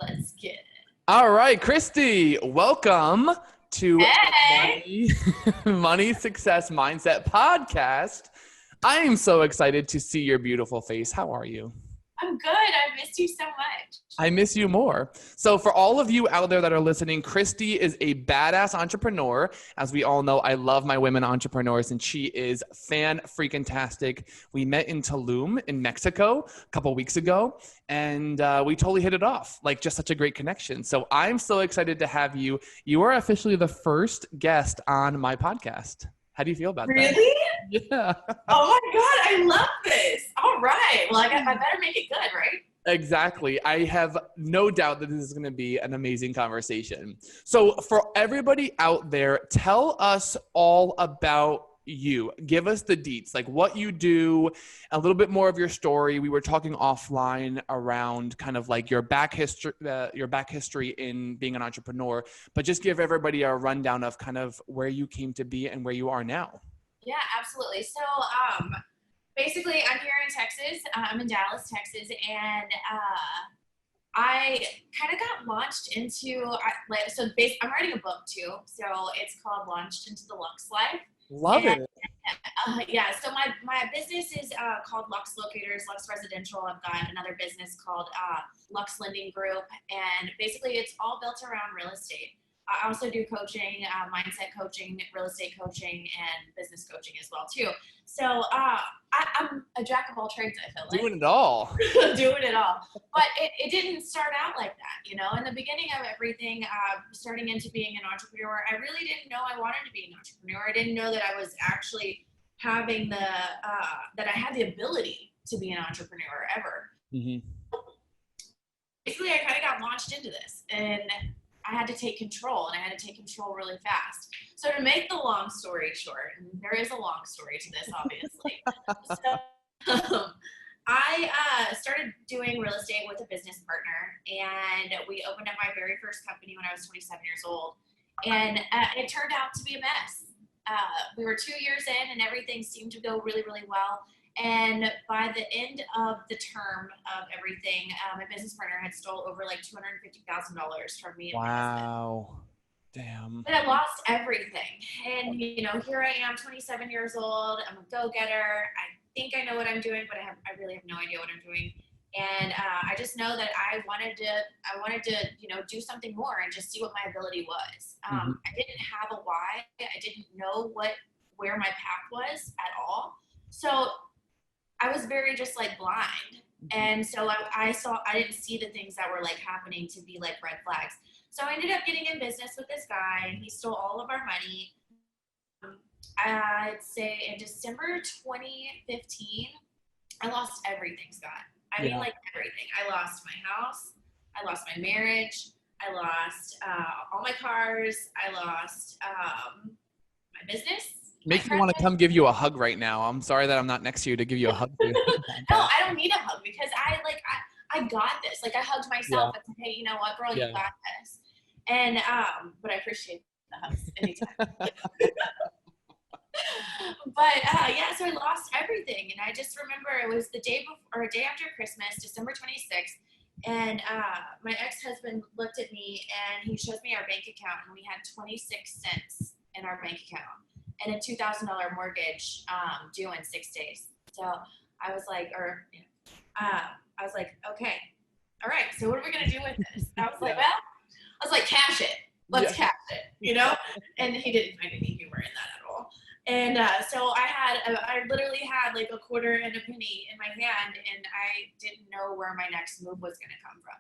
Let's get it. All right, Kristi, welcome to Hey, Money Success Mindset Podcast. I am so excited to see your beautiful face. How are you? I'm good. I missed you so much. I miss you more. So for all of you out there that are listening, Kristi is a badass entrepreneur. As we all know, I love my women entrepreneurs, and she is fan-freaking-tastic. We met in Tulum in Mexico a couple weeks ago, and we totally hit it off. Like, just such a great connection. So I'm so excited to have you. You are officially the first guest on my podcast. How do you feel about that? Really? Yeah. Oh my God, I love this. All right. Well, I better make it good, right? Exactly. I have no doubt that this is going to be an amazing conversation. So for everybody out there, tell us all about you. Give us the deets, like what you do, a little bit more of your story. We were talking offline around kind of like your back history in being an entrepreneur, but just give everybody a rundown of kind of where you came to be and where you are now. Yeah, absolutely. So, basically, I'm here in Texas. I'm in Dallas, Texas, and I kind of got launched into I'm writing a book too. So it's called Launched into the Lux Life. Love And, it. yeah, so my business is called Lux Locators, Lux Residential. I've got another business called Lux Lending Group, and basically it's all built around real estate. I also do coaching, mindset coaching, real estate coaching, and business coaching as well too. So I'm a jack of all trades, I feel like. Doing it all. Doing it all. But it didn't start out like that, you know. In the beginning of everything, starting into being an entrepreneur, I really didn't know I wanted to be an entrepreneur. I didn't know that I was actually having that I had the ability to be an entrepreneur ever. Mm-hmm. Basically, I kind of got launched into this, and I had to take control, and I had to take control really fast. So to make the long story short, and there is a long story to this, obviously. I started doing real estate with a business partner, and we opened up my very first company when I was 27 years old. And it turned out to be a mess. We were 2 years in, and everything seemed to go really, really well. And by the end of the term of everything, my business partner had stole over like $250,000 from me. Wow. Damn. But I lost everything. And, you know, here I am, 27 years old. I'm a go-getter. I think I know what I'm doing, but I really have no idea what I'm doing. And I just know that I wanted to, you know, do something more and just see what my ability was. I didn't have a why. I didn't know where my path was at all. So I was very just like blind. And so I didn't see the things that were like happening to be like red flags. So I ended up getting in business with this guy, and he stole all of our money. I'd say in December 2015, I lost everything, Scott. I mean, like everything. I lost my house. I lost my marriage. I lost all my cars. I lost my business. Makes me want to come give you a hug right now. I'm sorry that I'm not next to you to give you a hug. No, I don't need a hug because I got this. Like I hugged myself and said, hey, you know what, girl, you got this. And but I appreciate the hugs anytime. But so I lost everything, and I just remember it was the day before or a day after Christmas, December 26th, and my ex-husband looked at me and he showed me our bank account, and we had 26 cents in our bank account and a $2,000 mortgage due in 6 days. So I was like, okay, all right. So what are we gonna do with this? And I was like, cash it. Let's cash it, you know? And he didn't find any humor in that at all. And so I literally had like a quarter and a penny in my hand, and I didn't know where my next move was going to come from.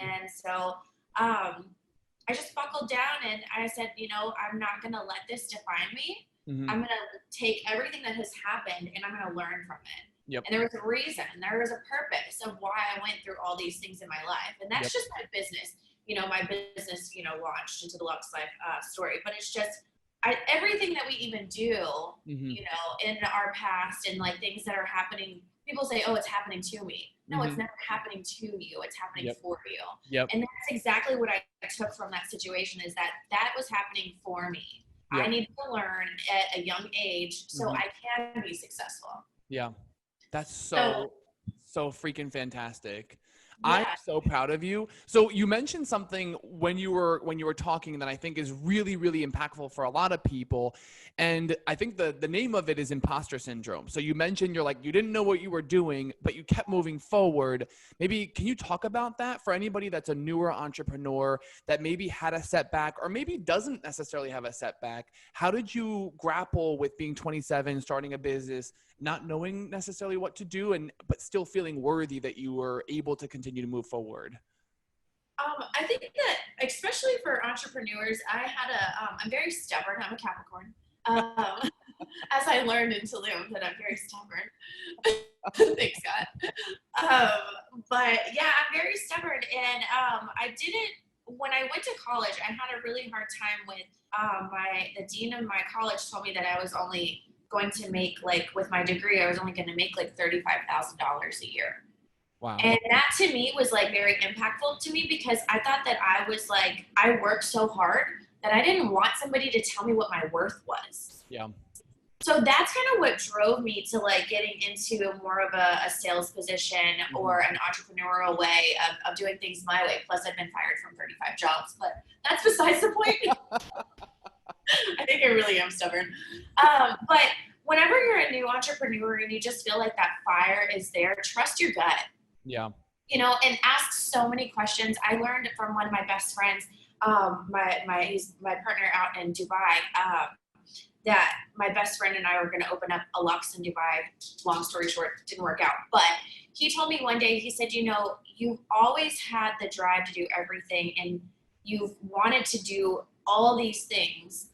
And so I just buckled down, and I said, you know, I'm not going to let this define me. I'm going to take everything that has happened, and I'm going to learn from it. And there was a reason, and there was a purpose of why I went through all these things in my life. And that's just my business. You know, my business, you know, launched into the Lux Life story, but it's just everything that we even do, you know, in our past and like things that are happening. People say, oh, it's happening to me. No, it's never happening to you. It's happening for you. And that's exactly what I took from that situation, is that was happening for me. I needed to learn at a young age so I can be successful. Yeah. That's so freaking fantastic. I'm Yeah. so proud of you. So you mentioned something when you were talking that I think is really, really impactful for a lot of people. And I think the name of it is imposter syndrome. So you mentioned you're like, you didn't know what you were doing, but you kept moving forward. Maybe can you talk about that for anybody that's a newer entrepreneur that maybe had a setback or maybe doesn't necessarily have a setback? How did you grapple with being 27, starting a business, not knowing necessarily what to do, but still feeling worthy that you were able to continue to move forward? I think that especially for entrepreneurs, I'm very stubborn. I'm a Capricorn. As I learned in Tulum that I'm very stubborn. Thanks God. But yeah, I'm very stubborn, and when I went to college, I had a really hard time with the dean of my college told me that I was only going to make, like, with my degree, I was only going to make like $35,000 a year. Wow. And that to me was like very impactful to me, because I thought that I worked so hard that I didn't want somebody to tell me what my worth was. Yeah. So that's kind of what drove me to like getting into more of a sales position or an entrepreneurial way of doing things my way. Plus I've been fired from 35 jobs, but that's besides the point. I think I really am stubborn. But whenever you're a new entrepreneur and you just feel like that fire is there, trust your gut. Yeah. And ask so many questions. I learned from one of my best friends, he's my partner out in Dubai, that my best friend and I were going to open up a Lux in Dubai. Long story short, didn't work out. But he told me one day, he said, you've always had the drive to do everything and you've wanted to do all these things.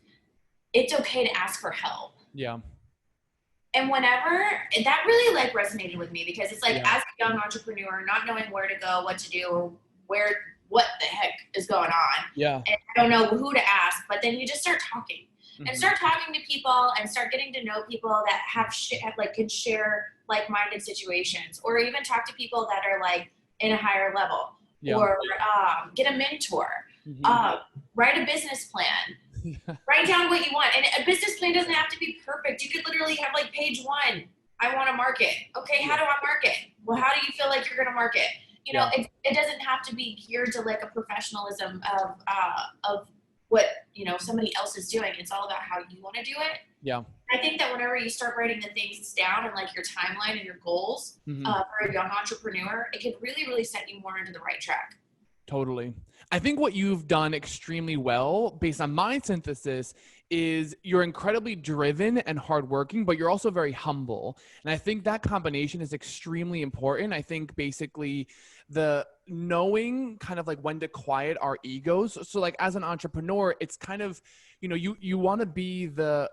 It's okay to ask for help. Yeah. And that really like resonated with me, because it's like, as a young entrepreneur, not knowing where to go, what to do, or what the heck is going on. Yeah. And I don't know who to ask, but then you just start talking and start talking to people and start getting to know people that can share like-minded situations, or even talk to people that are like in a higher level, or get a mentor, write a business plan. Write down what you want. And a business plan doesn't have to be perfect. You could literally have like page 1, I want to market. Okay, how do I market? Well, how do you feel like you're going to market? It doesn't have to be geared to like a professionalism of what, somebody else is doing. It's all about how you want to do it. Yeah. I think that whenever you start writing the things down and like your timeline and your goals for a young entrepreneur, it can really, really set you more into the right track. Totally. I think what you've done extremely well, based on my synthesis, is you're incredibly driven and hardworking, but you're also very humble. And I think that combination is extremely important. I think basically the knowing kind of like when to quiet our egos. So like as an entrepreneur, it's kind of, you want to be the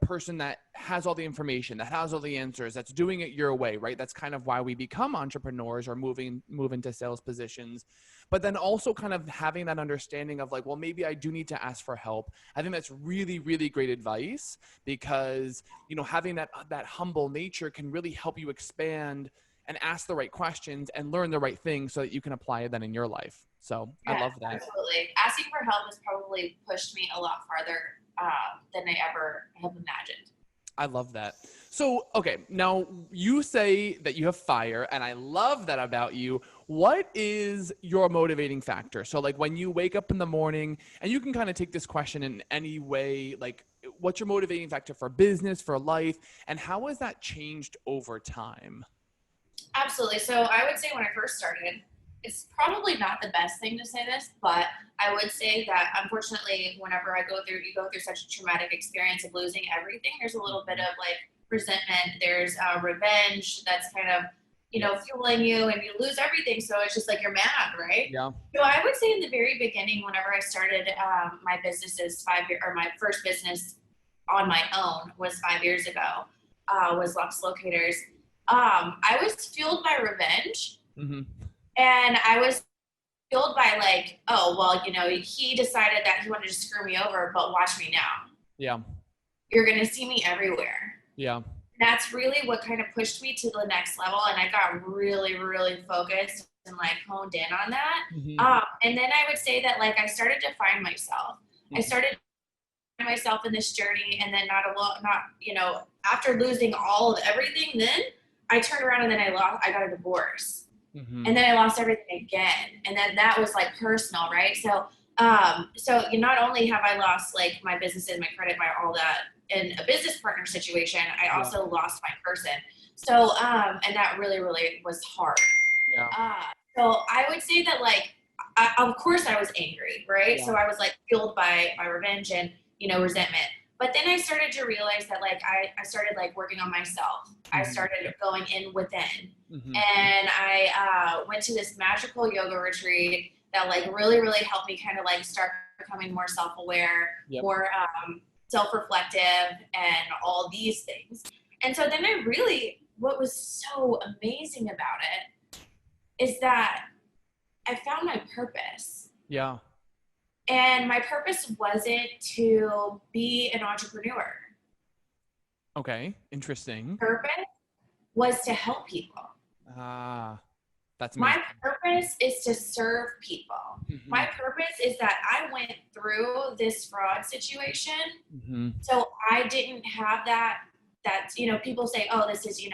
person that has all the information, that has all the answers, that's doing it your way, right? That's kind of why we become entrepreneurs or move into sales positions. But then also kind of having that understanding of like, well, maybe I do need to ask for help. I think that's really, really great advice, because, having that humble nature can really help you expand and ask the right questions and learn the right things so that you can apply it then in your life. So I love that. Absolutely. Asking for help has probably pushed me a lot farther than I ever have imagined. I love that. So, okay, now you say that you have fire, and I love that about you. What is your motivating factor? So like when you wake up in the morning, and you can kind of take this question in any way, like what's your motivating factor for business, for life, and how has that changed over time? Absolutely. So I would say when I first started, it's probably not the best thing to say this, but I would say that unfortunately, whenever you go through such a traumatic experience of losing everything, there's a little bit of like resentment. There's revenge that's kind of, fueling you, and you lose everything. So it's just like, you're mad, right? Yeah. So I would say in the very beginning, whenever I started my my first business on my own was 5 years ago, was Lux Locators. I was fueled by revenge. And I was fueled by like, oh, well, he decided that he wanted to screw me over, but watch me now. Yeah. You're going to see me everywhere. Yeah. That's really what kind of pushed me to the next level. And I got really, really focused and like honed in on that. And then I would say that like I started to find myself. I started to find myself in this journey, and then after losing all of everything, then I turned around and then I got a divorce. And then I lost everything again. And then that was like personal, right? So, not only have I lost like my businesses, my credit, my all that in a business partner situation, I also lost my person. So, and that really, really was hard. So I would say that like, of course I was angry, right? So I was like fueled by revenge and, resentment. But then I started to realize that like, I started like working on myself. I started going in within. And I went to this magical yoga retreat that like really, really helped me kind of like start becoming more self-aware, more self-reflective and all these things. And so then what was so amazing about it is that I found my purpose. Yeah. And my purpose wasn't to be an entrepreneur. Okay. Interesting. Purpose was to help people. That's amazing. My purpose is to serve people. My purpose is that I went through this fraud situation. So I didn't have that, people say, oh, this is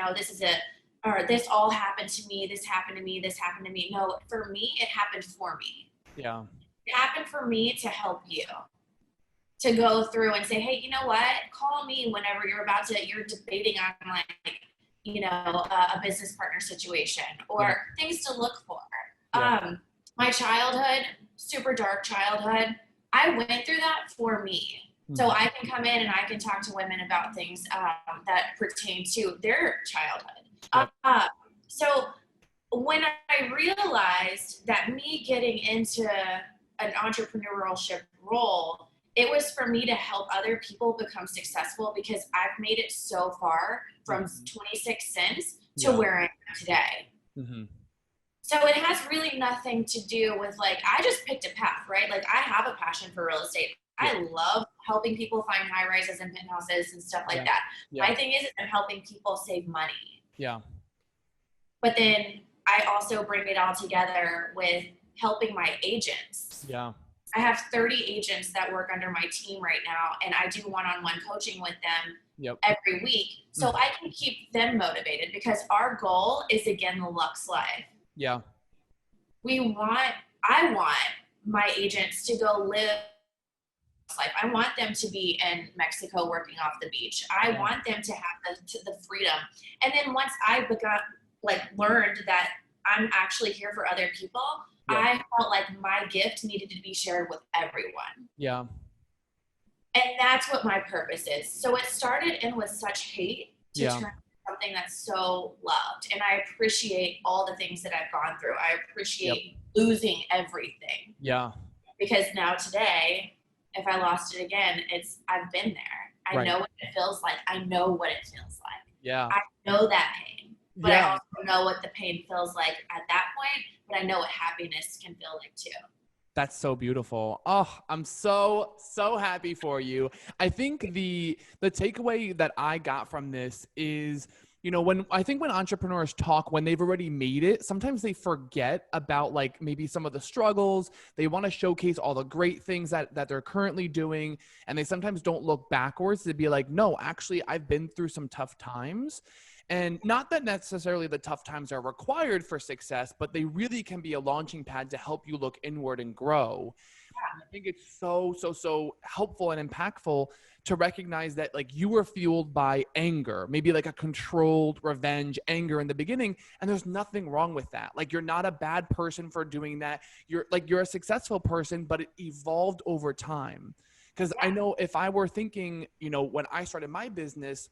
or this all happened to me. This happened to me. This happened to me. No, for me, it happened for me. Yeah. It happened for me to help you, to go through and say, hey, you know what? Call me whenever you're debating on like, a business partner situation or things to look for. My childhood, super dark childhood, I went through that for me. So I can come in and I can talk to women about things that pertain to their childhood. So when I realized that me getting into an entrepreneurship role, it was for me to help other people become successful because I've made it so far from 26 cents to where I am today. So it has really nothing to do with like, I just picked a path, right? Like I have a passion for real estate. I love helping people find high rises and penthouses and stuff like that. My thing is I'm helping people save money. But then I also bring it all together with helping my agents. I have 30 agents that work under my team right now, and I do one-on-one coaching with them every week. So I can keep them motivated because our goal is, again, the Lux life. I want my agents to go live life. I want them to be in Mexico working off the beach. I want them to have the freedom. And then once I learned that I'm actually here for other people, I felt like my gift needed to be shared with everyone. And that's what my purpose is. So it started in with such hate to turn into something that's so loved. And I appreciate all the things that I've gone through. I appreciate losing everything. Because now today, if I lost it again, I've been there. I know what it feels like. I know what it feels like. I know that pain. But I also know what the pain feels like at that point. But I know what happiness can feel like too. That's so beautiful. Oh, I'm so happy for you. I think the takeaway that I got from this is, when entrepreneurs talk, when they've already made it, sometimes they forget about like maybe some of the struggles. They want to showcase all the great things that they're currently doing. And they sometimes don't look backwards to be like, no, actually, I've been through some tough times. And not that necessarily the tough times are required for success, but they really can be a launching pad to help you look inward and grow. I think it's so helpful and impactful to recognize that like you were fueled by anger, maybe like a controlled revenge anger in the beginning. And there's nothing wrong with that. Like you're not a bad person for doing that. You're a successful person, but it evolved over time. Because I know if I were thinking, when I started my business,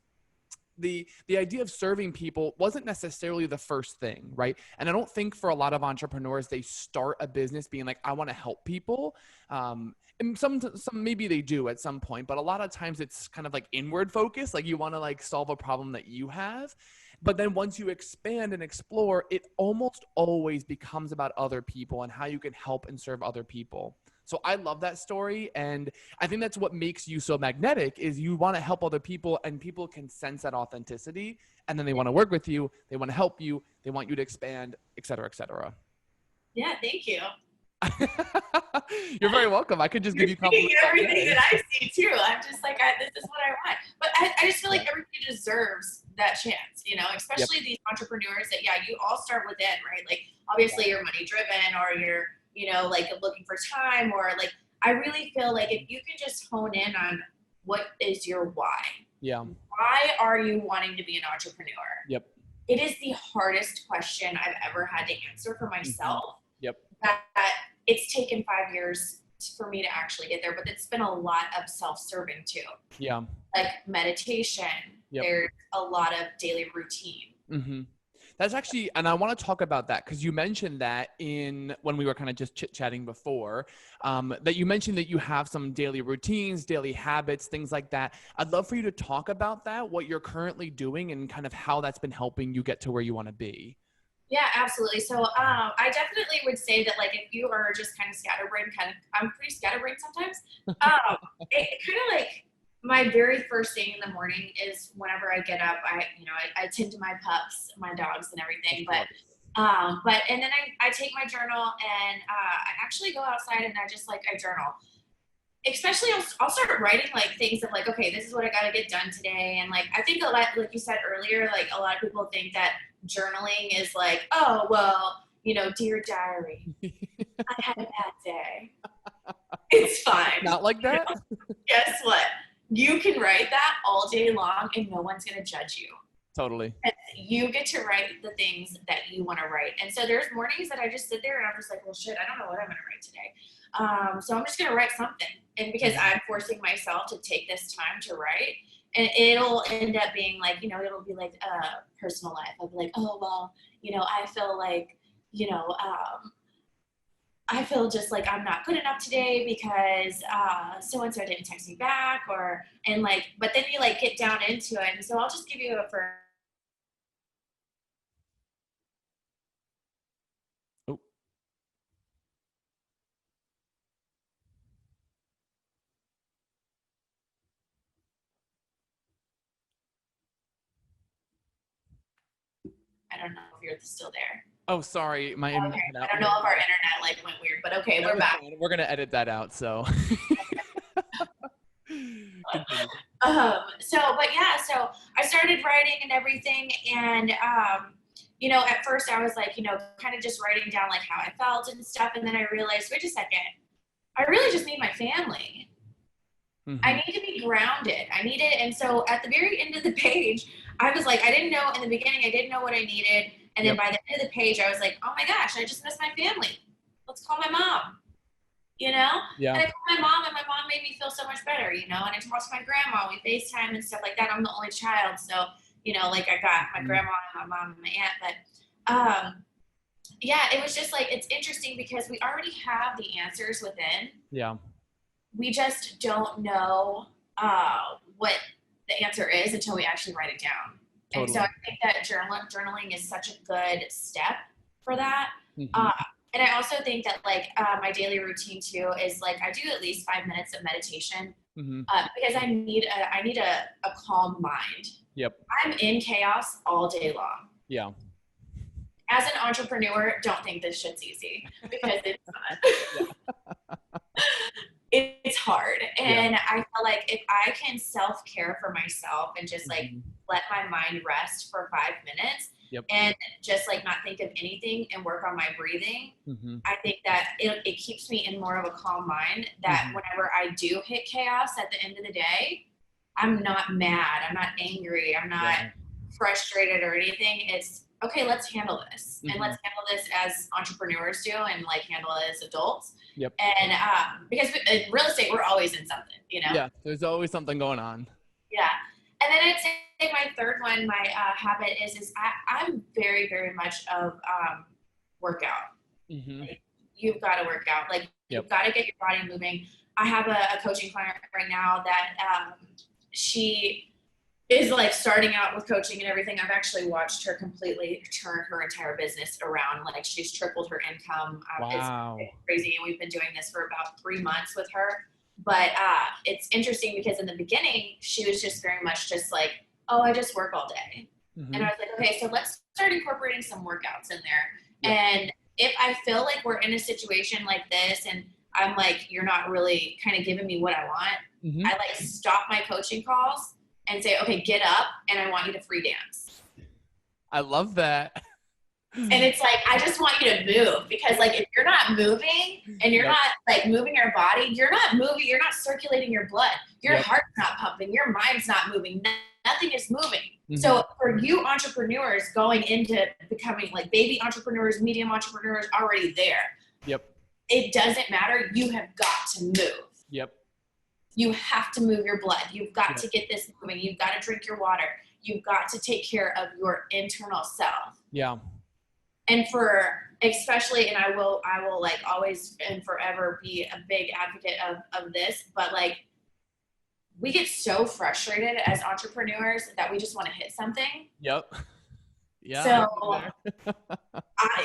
the idea of serving people wasn't necessarily the first thing, right? And I don't think for a lot of entrepreneurs, they start a business being like, I want to help people. And some maybe they do at some point, but a lot of times it's kind of like inward focus. Like you want to like solve a problem that you have. But then once you expand and explore, it almost always becomes about other people and how you can help and serve other people. So I love that story. And I think that's what makes you so magnetic is you want to help other people and people can sense that authenticity. And then they want to work with you. They want to help you. They want you to expand, et cetera, et cetera. Yeah, thank you. You're very welcome. I could just give you compliments. Everything that I see too. I'm just like, this is what I want. But I just feel like everybody deserves that chance, you know, especially these entrepreneurs that, you all start within, right? Like, obviously you're money driven, or you're, you know, like looking for time, or like, I really feel like if you can just hone in on what is your why. Yeah. Why are you wanting to be an entrepreneur? Yep. It is the hardest question I've ever had to answer for myself. Yep. That it's taken 5 years for me to actually get there, but it's been a lot of self-serving too. Yeah. Like meditation. Yep. There's a lot of daily routine. Mm-hmm. That's actually, and I want to talk about that because you mentioned that when we were kind of just chit-chatting before, that you mentioned that you have some daily routines, daily habits, things like that. I'd love for you to talk about that, what you're currently doing, and kind of how that's been helping you get to where you want to be. Yeah, absolutely. So I definitely would say that, like, if you are just kind of scatterbrained, I'm pretty scatterbrained sometimes. It kind of like, my very first thing in the morning is whenever I get up, I tend to my pups, my dogs and everything. And then I take my journal, and I actually go outside and I journal. Especially I'll start writing like things of like, okay, this is what I got to get done today. And like, I think a lot, like you said earlier, like a lot of people think that journaling is like, oh, well, you know, dear diary, I had a bad day. It's fine. Not like that? You know? Guess what? You can write that all day long and no one's going to judge you. Totally. And you get to write the things that you want to write. And so there's mornings that I just sit there and I'm just like, well, shit, I don't know what I'm going to write today. So I'm just going to write something. And because I'm forcing myself to take this time to write, and it'll end up being like, you know, it'll be like personal life. I'll be like, oh, well, you know, I feel like, you know, I feel just like I'm not good enough today because so-and-so didn't text me back, but then you like get down into it. And so I'll just give you I don't know if you're still there. Oh, sorry. My internet. I don't know if our internet like went weird, but okay, we're back. We're going to edit that out. So. So I started writing and everything. And, you know, at first I was like, you know, kind of just writing down like how I felt and stuff. And then I realized, wait a second, I really just need my family. Mm-hmm. I need to be grounded. I need it. And so at the very end of the page, I was like, I didn't know in the beginning, I didn't know what I needed. And then by the end of the page, I was like, oh my gosh, I just miss my family. Let's call my mom, you know? Yeah. And I called my mom, and my mom made me feel so much better, you know? And I talked to my grandma, we FaceTime and stuff like that. I'm the only child. So, you know, like I got my grandma and my mom and my aunt. But yeah, it was just like, it's interesting because we already have the answers within. Yeah. We just don't know what the answer is until we actually write it down. Totally. And so I think that journaling is such a good step for that. Mm-hmm. And I also think that like my daily routine too is like I do at least 5 minutes of meditation because I need a calm mind. Yep. I'm in chaos all day long. Yeah. As an entrepreneur, don't think this shit's easy because it's not. It's hard. And I feel like if I can self-care for myself and just like let my mind rest for 5 minutes and just like not think of anything and work on my breathing, I think that it keeps me in more of a calm mind that whenever I do hit chaos at the end of the day, I'm not mad. I'm not angry. I'm not frustrated or anything. It's okay, let's handle this. And let's handle this as entrepreneurs do and like handle it as adults. Yep. And because in real estate, we're always in something, you know? Yeah, there's always something going on. Yeah. And then I'd say my third one, my habit is I'm very, very much of workout. Like, you've got to work out. Like you've got to get your body moving. I have a coaching client right now that she is like starting out with coaching and everything. I've actually watched her completely turn her entire business around. Like she's tripled her income. Wow. It's crazy. And we've been doing this for about 3 months with her. But it's interesting because in the beginning, she was just very much just like, oh, I just work all day. And I was like, okay, so let's start incorporating some workouts in there. And if I feel like we're in a situation like this and I'm like, you're not really kind of giving me what I want, I like stop my coaching calls and say, okay, get up and I want you to free dance. I love that. And it's like, I just want you to move, because like, if you're not moving and you're not like moving your body, you're not moving, you're not circulating your blood. Your heart's not pumping, your mind's not moving. Nothing is moving. So for you entrepreneurs going into becoming like baby entrepreneurs, medium entrepreneurs, already there. It doesn't matter. You have got to move. You have to move your blood. You've got to get this moving. You've got to drink your water. You've got to take care of your internal self. And for especially, and I will like always and forever be a big advocate of this, but like we get so frustrated as entrepreneurs that we just want to hit something. So,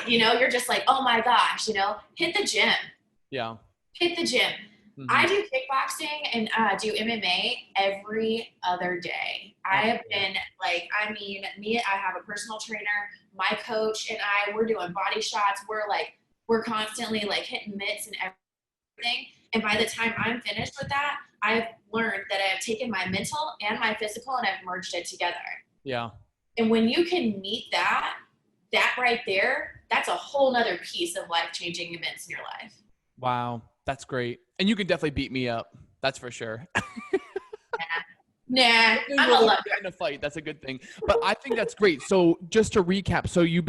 you're just like, oh my gosh, hit the gym. Hit the gym. I do kickboxing and do MMA every other day. I have been like, I have a personal trainer, my coach and we're doing body shots. We're constantly like hitting mitts and everything. And by the time I'm finished with that, I've learned that I've taken my mental and my physical and I've merged it together. And when you can meet that right there, that's a whole nother piece of life-changing events in your life. Wow. That's great. And you can definitely beat me up. That's for sure. Nah, I'm a lover. In a fight. That's a good thing. But I think that's great. So just to recap, so you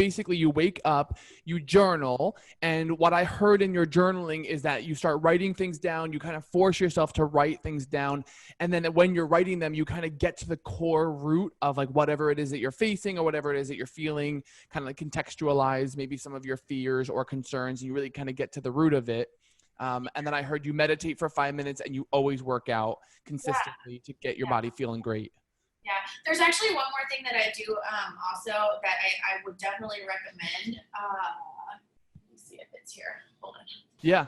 wake up, you journal, and what I heard in your journaling is that you start writing things down. You kind of force yourself to write things down. And then when you're writing them, you kind of get to the core root of like whatever it is that you're facing or whatever it is that you're feeling, kind of like contextualize maybe some of your fears or concerns. And you really kind of get to the root of it. And then I heard you meditate for 5 minutes and you always work out consistently to get your body feeling great. Yeah. There's actually one more thing that I do also that I would definitely recommend. Let me see if it's here. Hold on. Yeah.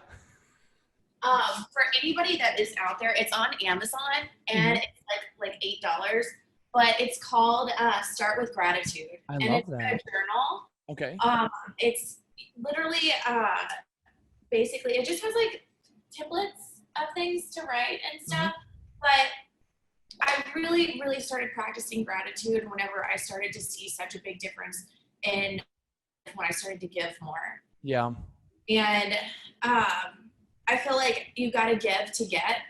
For anybody that is out there, it's on Amazon and it's like $8, but it's called Start with Gratitude. I love that. It's a journal. Okay. It's literally basically, it just has like templates of things to write and stuff. But I really, really started practicing gratitude whenever I started to see such a big difference in when I started to give more. Yeah. And I feel like you got to give to get.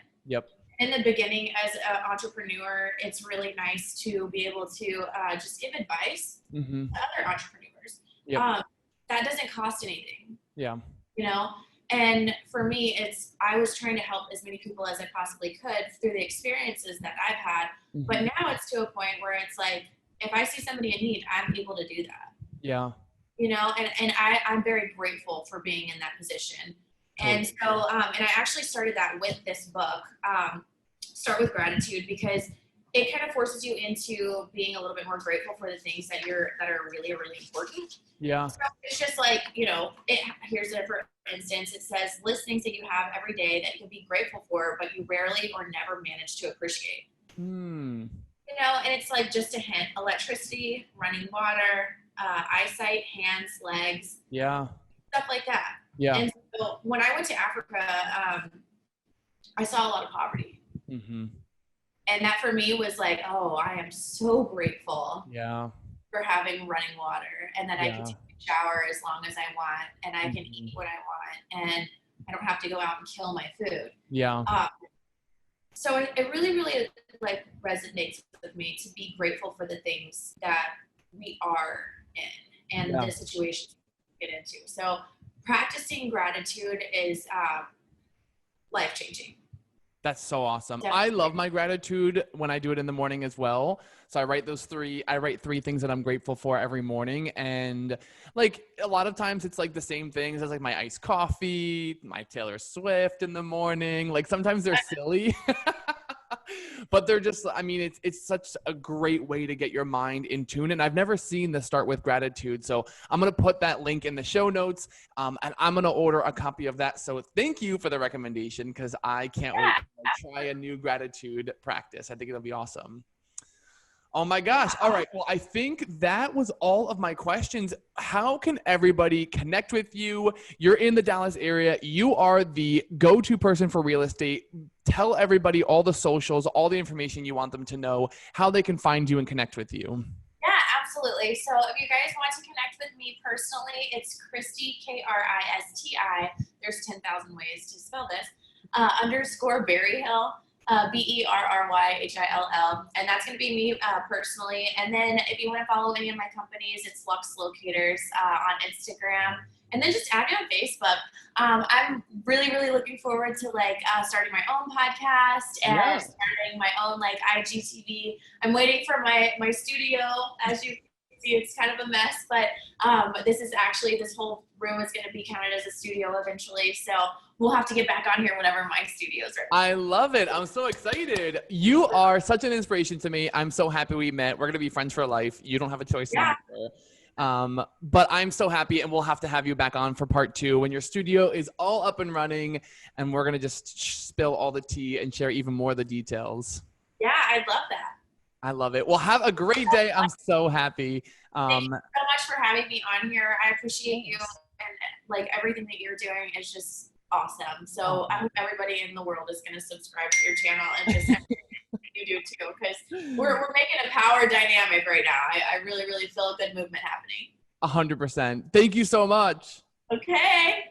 In the beginning as an entrepreneur, it's really nice to be able to just give advice to other entrepreneurs. That doesn't cost anything. And for me, I was trying to help as many people as I possibly could through the experiences that I've had. But now it's to a point where it's like, if I see somebody in need, I'm able to do that. And I'm very grateful for being in that position. And so, and I actually started that with this book, Start with Gratitude, because it kind of forces you into being a little bit more grateful for the things that are really, really important. So it's just like, here's it for instance, it says, list things that you have every day that you can be grateful for, but you rarely or never manage to appreciate. And it's like just a hint: electricity, running water, eyesight, hands, legs, stuff like that. And so when I went to Africa, I saw a lot of poverty. And that for me was like, oh, I am so grateful for having running water and that I can take a shower as long as I want and I can eat what I want and I don't have to go out and kill my food. So it really, really like resonates with me to be grateful for the things that we are in and the situations we get into. So practicing gratitude is life-changing. That's so awesome. Definitely. I love my gratitude when I do it in the morning as well. So I write three things that I'm grateful for every morning. And like a lot of times it's like the same things as like my iced coffee, my Taylor Swift in the morning. Like sometimes they're silly, but they're just, I mean, it's such a great way to get your mind in tune. And I've never seen the Start with Gratitude. So I'm going to put that link in the show notes and I'm going to order a copy of that. So thank you for the recommendation because I can't wait to try a new gratitude practice. I think it'll be awesome. Oh my gosh. All right. Well, I think that was all of my questions. How can everybody connect with you? You're in the Dallas area. You are the go-to person for real estate. Tell everybody all the socials, all the information you want them to know, how they can find you and connect with you. Yeah, absolutely. So if you guys want to connect with me personally, it's Kristi, Kristi. There's 10,000 ways to spell this. _ Berryhill. Berryhill, and that's going to be me personally. And then if you want to follow any of my companies, it's Lux Locators on Instagram, and then just add me on Facebook. I'm really looking forward to starting my own podcast and starting my own IGTV. I'm waiting for my studio. As you can see, it's kind of a mess, but this whole room is going to be counted as a studio eventually. So we'll have to get back on here whenever my studio's are. I love it. I'm so excited. You are such an inspiration to me. I'm so happy we met. We're going to be friends for life. You don't have a choice in the but I'm so happy, and we'll have to have you back on for part 2 when your studio is all up and running, and we're going to just spill all the tea and share even more of the details. Yeah, I'd love that. I love it. Well, have a great day. I'm so happy. Thank you so much for having me on here. I appreciate you, and everything that you're doing is just awesome. So I hope everybody in the world is going to subscribe to your channel and just you do too, because we're making a power dynamic right now. I really feel a good movement happening. 100%. Thank you so much. Okay.